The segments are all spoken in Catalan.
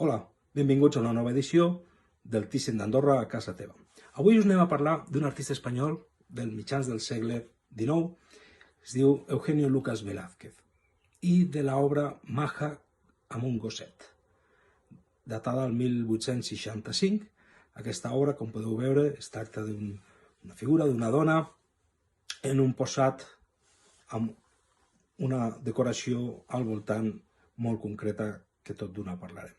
Hola, benvinguts a una nova edició del Thyssen d'Andorra a casa teva. Avui us anem a parlar d'un artista espanyol del mitjans del segle XIX, es diu Eugenio Lucas Velázquez, i de l'obra Maja amb un gosset, datada del 1865. Aquesta obra, com podeu veure, es tracta d'una figura d'una dona en un posat amb una decoració al voltant molt concreta que tot d'una parlarem.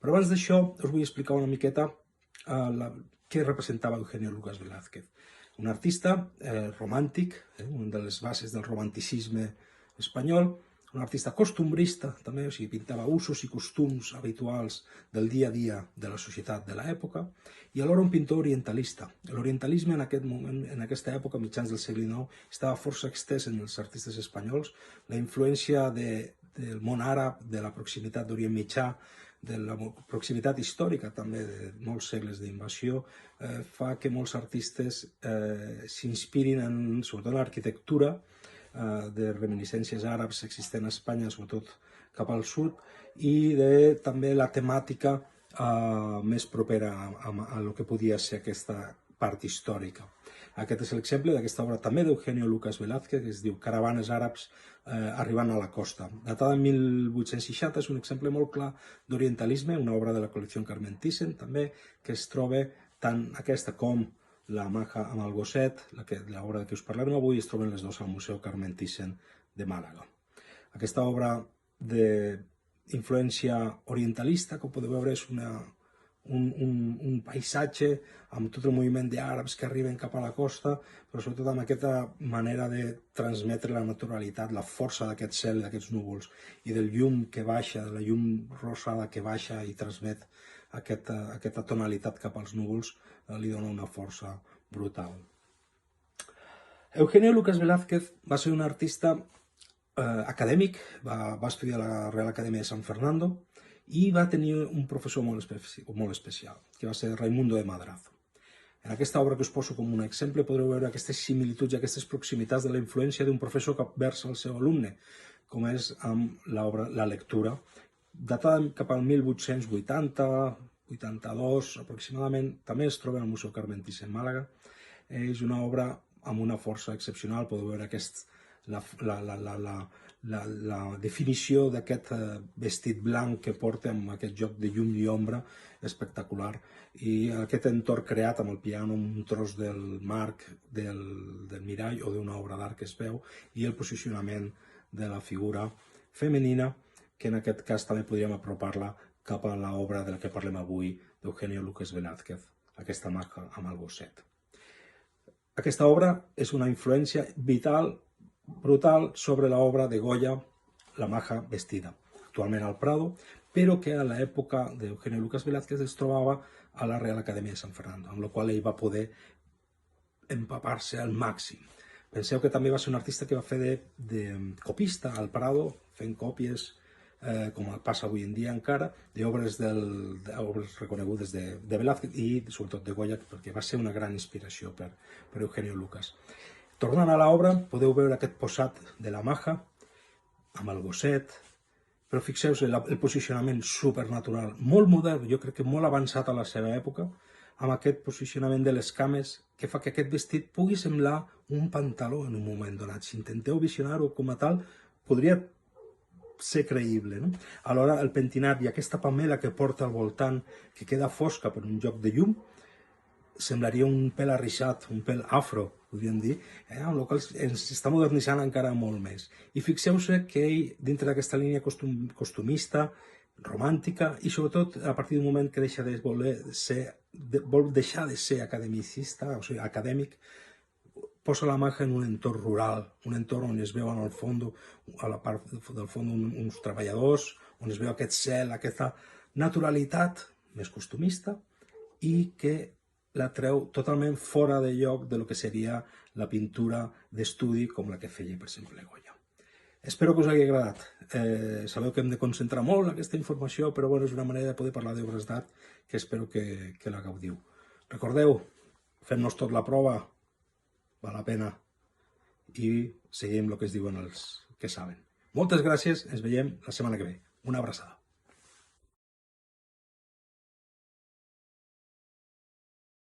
Però abans d'això us vull explicar una miqueta què representava Eugenio Lucas Velázquez. Un artista romàntic, una de les bases del romanticisme espanyol, un artista costumbrista també, o sigui, pintava usos i costums habituals del dia a dia de la societat de l'època, i alhora un pintor orientalista. L'orientalisme en aquest moment, en aquesta època, mitjans del segle XIX, estava força extès en els artistes espanyols. La influència del món àrab, de la proximitat d'Orient Mitjà, de la proximitat històrica també de molts segles d'invasió, fa que molts artistes s'inspirin sobretot en l'arquitectura de reminiscències àrabs existent a Espanya, sobretot cap al sud, i també la temàtica més propera a lo que podia ser aquesta part històrica. Aquest és l'exemple d'aquesta obra també d'Eugenio Lucas Velázquez, que es diu Caravanes àrabs arribant a la costa. Datada en 1860, és un exemple molt clar d'orientalisme, una obra de la col·lecció Carmen Thyssen, també, que es troba tant aquesta com la Maja amb el gosset, l'obra de què us parlarem avui, es troben les dues al Museu Carmen Thyssen de Màlaga. Aquesta obra d'influència orientalista, com podeu veure, és un paisatge amb tot el moviment d'àrabs que arriben cap a la costa, però sobretot amb aquesta manera de transmetre la naturalitat, la força d'aquest cel, d'aquests núvols, i del llum que baixa, de la llum rosada que baixa i transmet aquesta tonalitat cap als núvols, li dona una força brutal. Eugenio Lucas Velázquez va ser un artista acadèmic, va estudiar a la Real Acadèmia de San Fernando, i va tenir un professor molt especial, que va ser Raimundo de Madrazo. En aquesta obra que us poso com un exemple podreu veure aquestes similituds i aquestes proximitats de la influència d'un professor vers al seu alumne, com és amb la lectura, datada cap al 1880, 82 aproximadament, també es troba al Museu Carmen Thyssen Màlaga. És una obra amb una força excepcional, podeu veure la definició d'aquest vestit blanc que porta amb aquest joc de llum i ombra espectacular, i aquest entorn creat amb el piano, un tros del marc del mirall o d'una obra d'art que es veu, i el posicionament de la figura femenina, que en aquest cas també podríem apropar-la cap a l'obra de la que parlem avui, d'Eugenio Lucas Velázquez, aquesta Maja amb el gosset. Aquesta obra és una influència vital, brutal, sobre l'obra de Goya, La Maja vestida, actualment al Prado, però que a l'època d'Eugenio Lucas Velázquez es trobava a la Real Acadèmia de San Fernando, amb la qual ell va poder empapar-se al màxim. Penseu que també va ser un artista que va fer de copista al Prado, fent còpies, com passa avui en dia encara, d'obres reconegudes de Velázquez i sobretot de Goya, perquè va ser una gran inspiració per Eugenio Lucas. Tornant a l'obra, podeu veure aquest posat de la Maja amb el gosset, però fixeu-vos el posicionament supernatural, molt modern, jo crec que molt avançat a la seva època, amb aquest posicionament de les cames que fa que aquest vestit pugui semblar un pantaló en un moment donat. Si intenteu visionar-ho com a tal, podria ser creïble, no? Alhora, el pentinat i aquesta pamela que porta al voltant, que queda fosca per un joc de llum, semblaria un pèl arrissat, un pèl afro, podríem dir, amb el qual ens està modernitzant encara molt més. I fixeu-se que ell, dintre d'aquesta línia costumista, romàntica, i sobretot a partir d'un moment que vol deixar de ser academicista, o sigui, acadèmic, posa la Maja en un entorn rural, un entorn on es veuen al fons, a la part del fons, uns treballadors, on es veu aquest cel, aquesta naturalitat més costumista, i que la treu totalment fora de lloc de lo que seria la pintura d'estudi com la que feia, per exemple, Goya. Espero que us hagi agradat. Sabeu que hem de concentrar molt aquesta informació, però és una manera de poder parlar d'obres d'art que espero que la gaudiu. Recordeu, fem-nos tot la prova, val la pena, i seguim el que es diuen els que saben. Moltes gràcies, ens veiem la setmana que ve. Una abraçada.